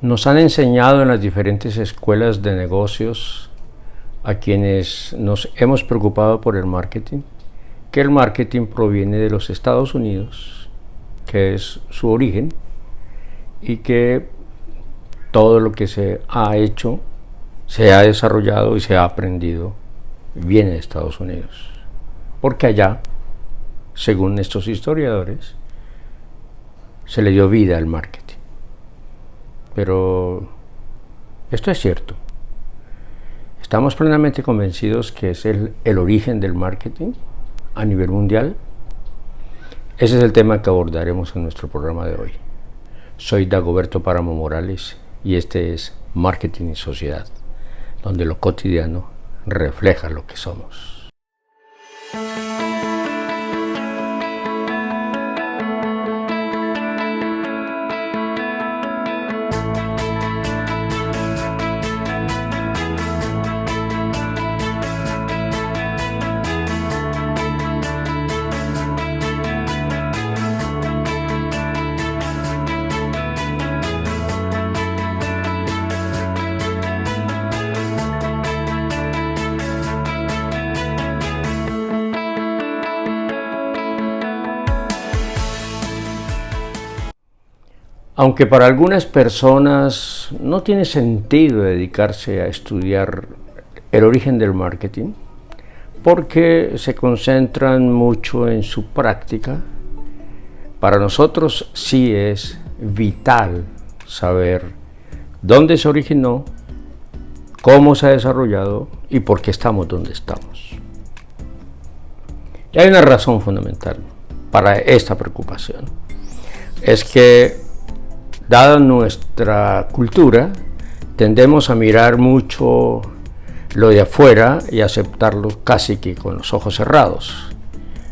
Nos han enseñado en las diferentes escuelas de negocios a quienes nos hemos preocupado por el marketing, que el marketing proviene de los Estados Unidos, que es su origen, y que todo lo que se ha hecho, se ha desarrollado y se ha aprendido viene de Estados Unidos. Porque allá, según estos historiadores, se le dio vida al marketing. Pero esto es cierto. Estamos plenamente convencidos que es el origen del marketing a nivel mundial. Ese es el tema que abordaremos en nuestro programa de hoy. Soy Dagoberto Páramo Morales y este es Marketing y Sociedad, donde lo cotidiano refleja lo que somos. Aunque para algunas personas no tiene sentido dedicarse a estudiar el origen del marketing, porque se concentran mucho en su práctica, para nosotros sí es vital saber dónde se originó, cómo se ha desarrollado y por qué estamos donde estamos. Y hay una razón fundamental para esta preocupación, es que dada nuestra cultura, tendemos a mirar mucho lo de afuera y aceptarlo casi que con los ojos cerrados.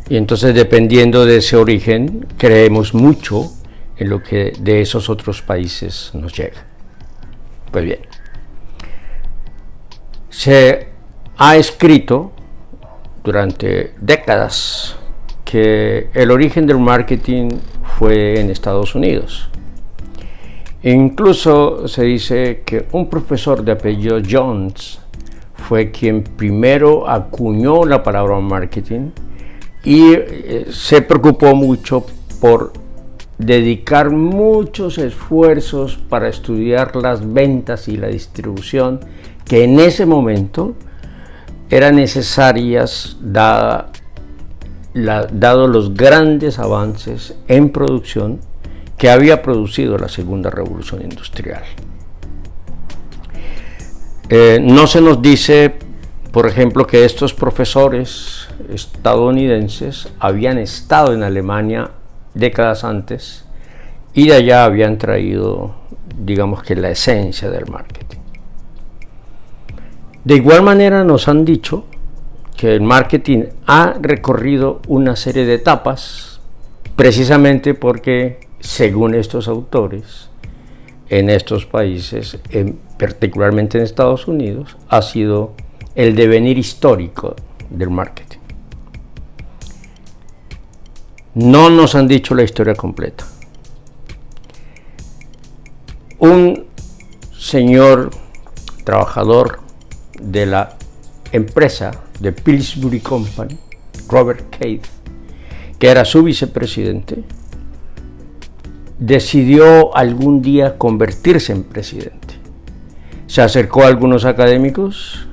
Y entonces, dependiendo de ese origen, creemos mucho en lo que de esos otros países nos llega. Pues bien, se ha escrito durante décadas que el origen del marketing fue en Estados Unidos. Incluso se dice que un profesor de apellido Jones fue quien primero acuñó la palabra marketing y se preocupó mucho por dedicar muchos esfuerzos para estudiar las ventas y la distribución que en ese momento eran necesarias dado los grandes avances en producción que había producido la segunda revolución industrial. No se nos dice, por ejemplo, que estos profesores estadounidenses habían estado en Alemania décadas antes y de allá habían traído, digamos que la esencia del marketing. De igual manera nos han dicho que el marketing ha recorrido una serie de etapas, precisamente porque, según estos autores, en estos países, particularmente en Estados Unidos, ha sido el devenir histórico del marketing. No nos han dicho la historia completa. Un señor trabajador de la empresa de Pillsbury Company, Robert Keith, que era su vicepresidente, decidió algún día convertirse en presidente. Se acercó a algunos académicos,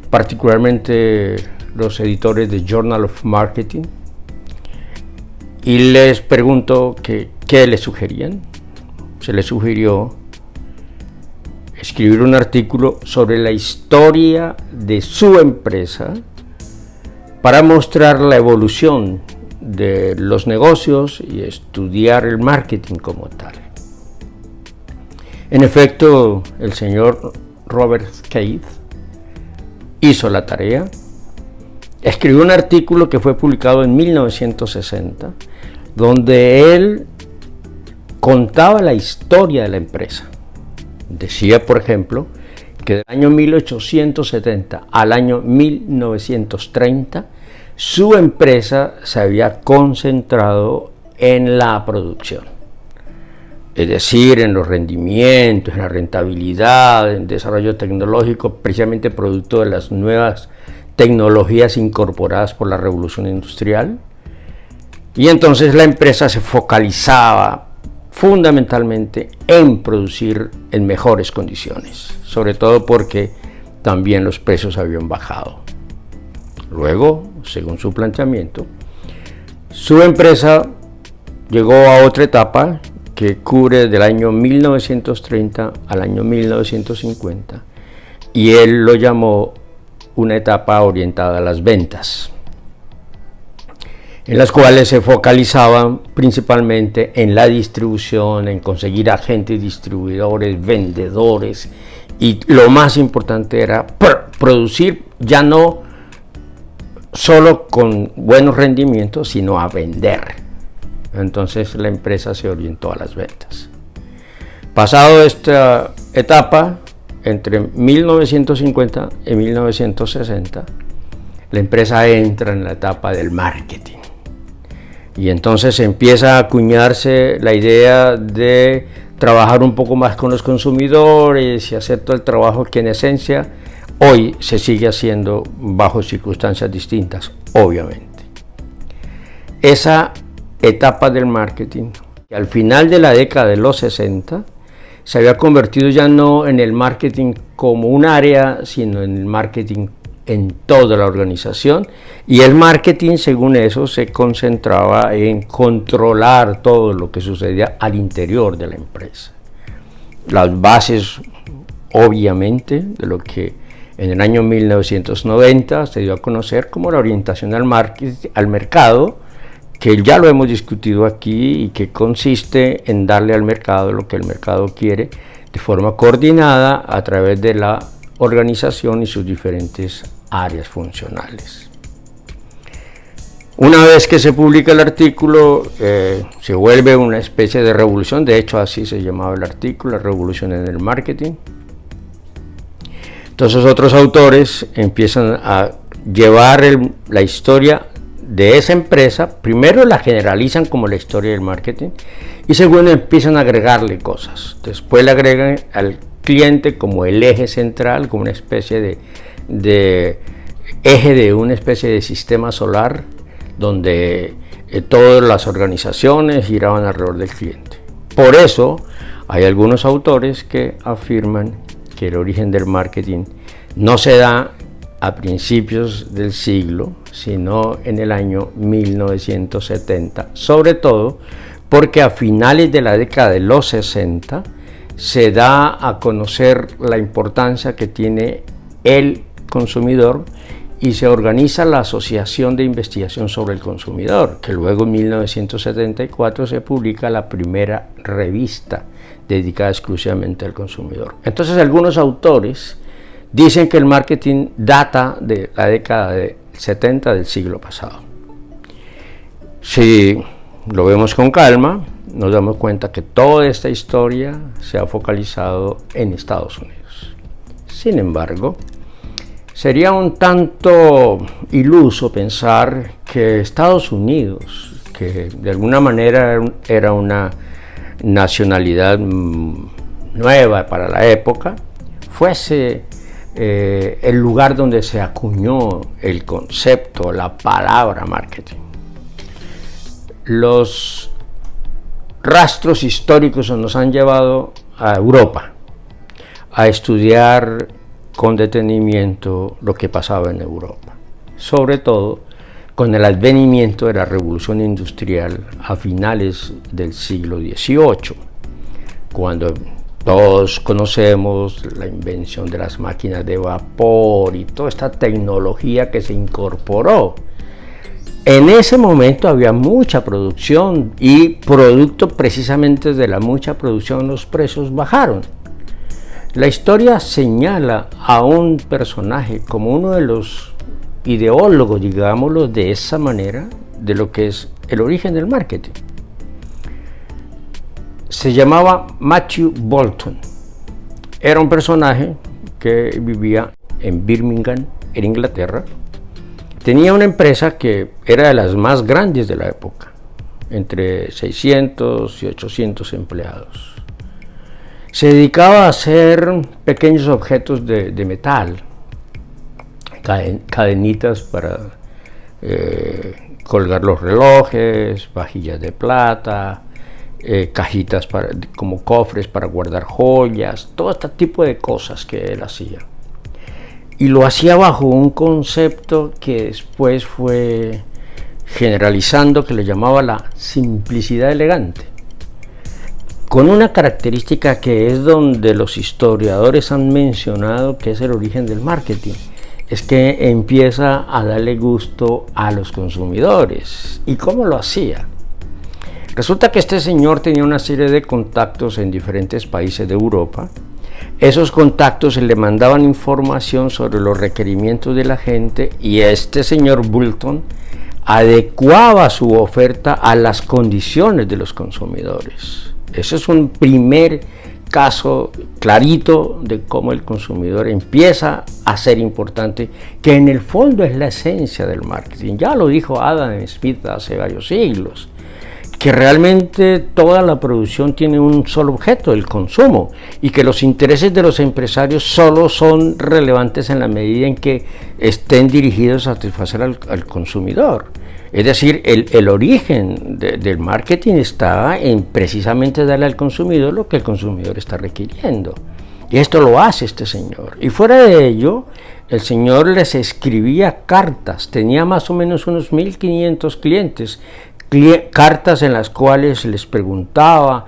particularmente los editores de Journal of Marketing, y les preguntó qué les sugerían. Se les sugirió escribir un artículo sobre la historia de su empresa para mostrar la evolución de los negocios y estudiar el marketing como tal. En efecto, el señor Robert Keith hizo la tarea, escribió un artículo que fue publicado en 1960, donde él contaba la historia de la empresa. Decía, por ejemplo, que del año 1870 al año 1930, su empresa se había concentrado en la producción. es decir, en los rendimientos, en la rentabilidad, en el desarrollo tecnológico, precisamente producto de las nuevas tecnologías incorporadas por la revolución industrial. Y entonces la empresa se focalizaba fundamentalmente en producir en mejores condiciones, sobre todo porque también los precios habían bajado. Luego, según su planteamiento, su empresa llegó a otra etapa que cubre del año 1930 al año 1950, y él lo llamó una etapa orientada a las ventas, en las cuales se focalizaban principalmente en la distribución, en conseguir agentes distribuidores, vendedores, y lo más importante era producir ya no solo con buenos rendimientos, sino a vender. Entonces la empresa se orientó a las ventas. Pasado esta etapa, entre 1950 y 1960, la empresa entra en la etapa del marketing. Y entonces empieza a acuñarse la idea de trabajar un poco más con los consumidores y hacer todo el trabajo que en esencia hoy se sigue haciendo bajo circunstancias distintas, obviamente. Esa etapa del marketing, que al final de la década de los 60, se había convertido ya no en el marketing como un área, sino en el marketing en toda la organización, y el marketing, según eso, se concentraba en controlar todo lo que sucedía al interior de la empresa. Las bases, obviamente, de lo que en el año 1990 se dio a conocer como la orientación al mercado, que ya lo hemos discutido aquí y que consiste en darle al mercado lo que el mercado quiere de forma coordinada a través de la organización y sus diferentes áreas funcionales. Una vez que se publica el artículo, se vuelve una especie de revolución. De hecho, así se llamaba el artículo, la revolución en el marketing. Entonces otros autores empiezan a llevar la historia de esa empresa. Primero la generalizan como la historia del marketing, y segundo empiezan a agregarle cosas. Después le agregan al cliente como el eje central, como una especie de eje de una especie de sistema solar, donde todas las organizaciones giraban alrededor del cliente. Por eso hay algunos autores que afirman que el origen del marketing no se da a principios del siglo, sino en el año 1970, sobre todo porque a finales de la década de los 60 se da a conocer la importancia que tiene el consumidor y se organiza la Asociación de Investigación sobre el Consumidor, que luego en 1974 se publica la primera revista dedicada exclusivamente al consumidor. Entonces algunos autores dicen que el marketing data de la década de 70 del siglo pasado. Si lo vemos con calma, nos damos cuenta que toda esta historia se ha focalizado en Estados Unidos. Sin embargo, sería un tanto iluso pensar que Estados Unidos, que de alguna manera era una nacionalidad nueva para la época, fuese el lugar donde se acuñó el concepto, la palabra marketing. Los rastros históricos nos han llevado a Europa a estudiar con detenimiento lo que pasaba en Europa, sobre todo con el advenimiento de la revolución industrial a finales del siglo XVIII, cuando todos conocemos la invención de las máquinas de vapor y toda esta tecnología que se incorporó. En ese momento había mucha producción y producto precisamente de la mucha producción los precios bajaron. La historia señala a un personaje como uno de los ideólogos, digámoslo de esa manera, de lo que es el origen del marketing. Se llamaba Matthew Boulton. Era un personaje que vivía en Birmingham, en Inglaterra. Tenía una empresa que era de las más grandes de la época, entre 600 y 800 empleados. Se dedicaba a hacer pequeños objetos de metal, cadenitas para colgar los relojes, vajillas de plata, cajitas como cofres para guardar joyas, todo este tipo de cosas que él hacía. Y lo hacía bajo un concepto que después fue generalizando, que le llamaba la simplicidad elegante, con una característica que es donde los historiadores han mencionado que es el origen del marketing, es que empieza a darle gusto a los consumidores. ¿Y cómo lo hacía? Resulta que este señor tenía una serie de contactos en diferentes países de Europa. Esos contactos le mandaban información sobre los requerimientos de la gente y este señor Boulton adecuaba su oferta a las condiciones de los consumidores. Ese es un primer caso clarito de cómo el consumidor empieza a ser importante, que en el fondo es la esencia del marketing. Ya lo dijo Adam Smith hace varios siglos, que realmente toda la producción tiene un solo objeto, el consumo, y que los intereses de los empresarios solo son relevantes en la medida en que estén dirigidos a satisfacer al consumidor. Es decir, el origen del marketing está en precisamente darle al consumidor lo que el consumidor está requiriendo. Y esto lo hace este señor. Y fuera de ello, el señor les escribía cartas, tenía más o menos unos 1500 clientes, cartas en las cuales les preguntaba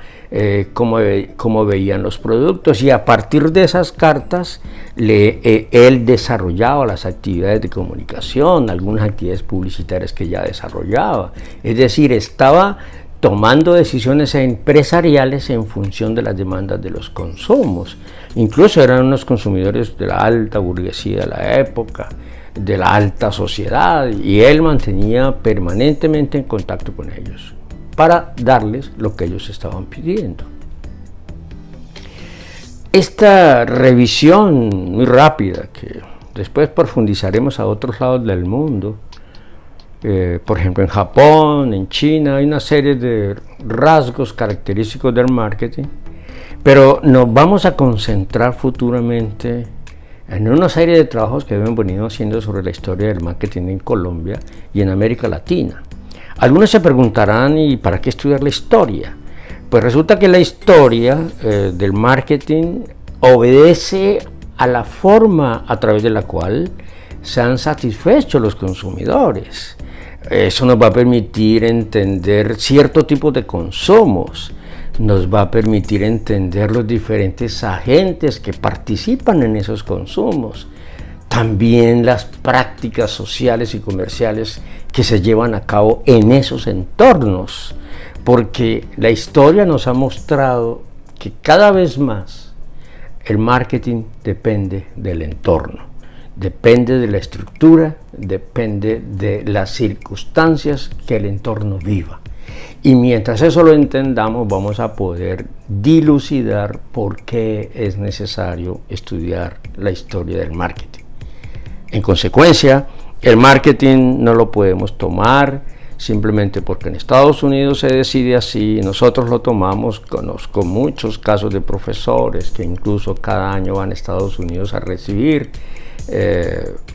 cómo veían los productos, y a partir de esas cartas él desarrollaba las actividades de comunicación, algunas actividades publicitarias que ya desarrollaba. Es decir, estaba tomando decisiones empresariales en función de las demandas de los consumos. Incluso eran unos consumidores de la alta burguesía de la época, de la alta sociedad, y él mantenía permanentemente en contacto con ellos para darles lo que ellos estaban pidiendo. Esta revisión muy rápida, que después profundizaremos a otros lados del mundo, por ejemplo en Japón, en China, hay una serie de rasgos característicos del marketing, pero nos vamos a concentrar futuramente en una serie de trabajos que hemos venido haciendo sobre la historia del marketing en Colombia y en América Latina. Algunos se preguntarán, ¿y para qué estudiar la historia? Pues resulta que la historia del marketing obedece a la forma a través de la cual se han satisfecho los consumidores. Eso nos va a permitir entender cierto tipo de consumos, nos va a permitir entender los diferentes agentes que participan en esos consumos, también las prácticas sociales y comerciales que se llevan a cabo en esos entornos, porque la historia nos ha mostrado que cada vez más el marketing depende del entorno, depende de la estructura, depende de las circunstancias que el entorno viva. Y mientras eso lo entendamos, vamos a poder dilucidar por qué es necesario estudiar la historia del marketing. En consecuencia, el marketing no lo podemos tomar simplemente porque en Estados Unidos se decide así, nosotros lo tomamos. Conozco muchos casos de profesores que incluso cada año van a Estados Unidos a recibir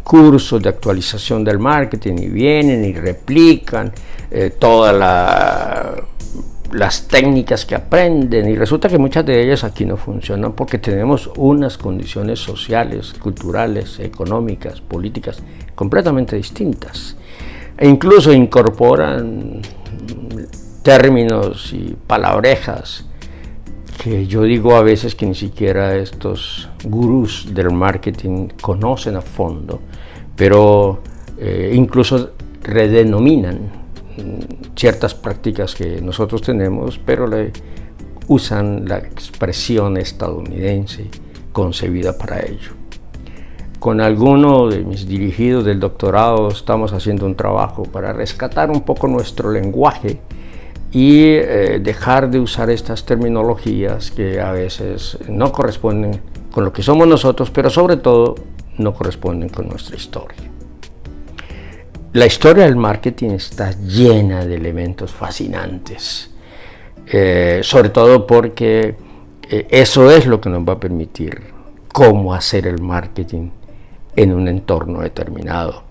cursos de actualización del marketing y vienen y replican todas las técnicas que aprenden, y resulta que muchas de ellas aquí no funcionan porque tenemos unas condiciones sociales, culturales, económicas, políticas completamente distintas, e incluso incorporan términos y palabrejas que yo digo a veces que ni siquiera estos gurús del marketing conocen a fondo, pero incluso redenominan ciertas prácticas que nosotros tenemos, pero usan la expresión estadounidense concebida para ello. Con alguno de mis dirigidos del doctorado estamos haciendo un trabajo para rescatar un poco nuestro lenguaje y dejar de usar estas terminologías que a veces no corresponden con lo que somos nosotros, pero sobre todo no corresponden con nuestra historia. La historia del marketing está llena de elementos fascinantes, sobre todo porque eso es lo que nos va a permitir cómo hacer el marketing en un entorno determinado.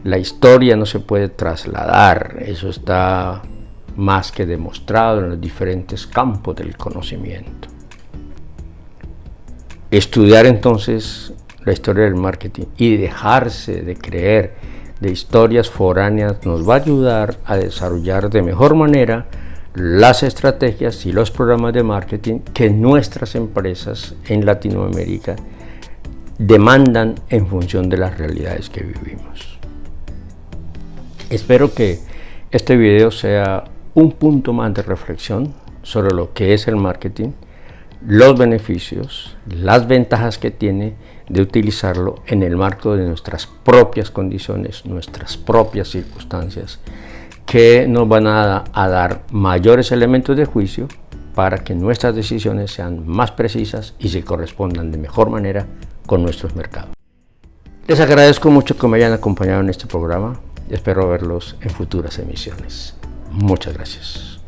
La historia no se puede trasladar, eso está más que demostrado en los diferentes campos del conocimiento. Estudiar entonces la historia del marketing y dejarse de creer de historias foráneas nos va a ayudar a desarrollar de mejor manera las estrategias y los programas de marketing que nuestras empresas en Latinoamérica demandan en función de las realidades que vivimos. Espero que este video sea un punto más de reflexión sobre lo que es el marketing, los beneficios, las ventajas que tiene de utilizarlo en el marco de nuestras propias condiciones, nuestras propias circunstancias, que nos van a dar mayores elementos de juicio para que nuestras decisiones sean más precisas y se correspondan de mejor manera con nuestros mercados. Les agradezco mucho que me hayan acompañado en este programa y espero verlos en futuras emisiones. Muchas gracias.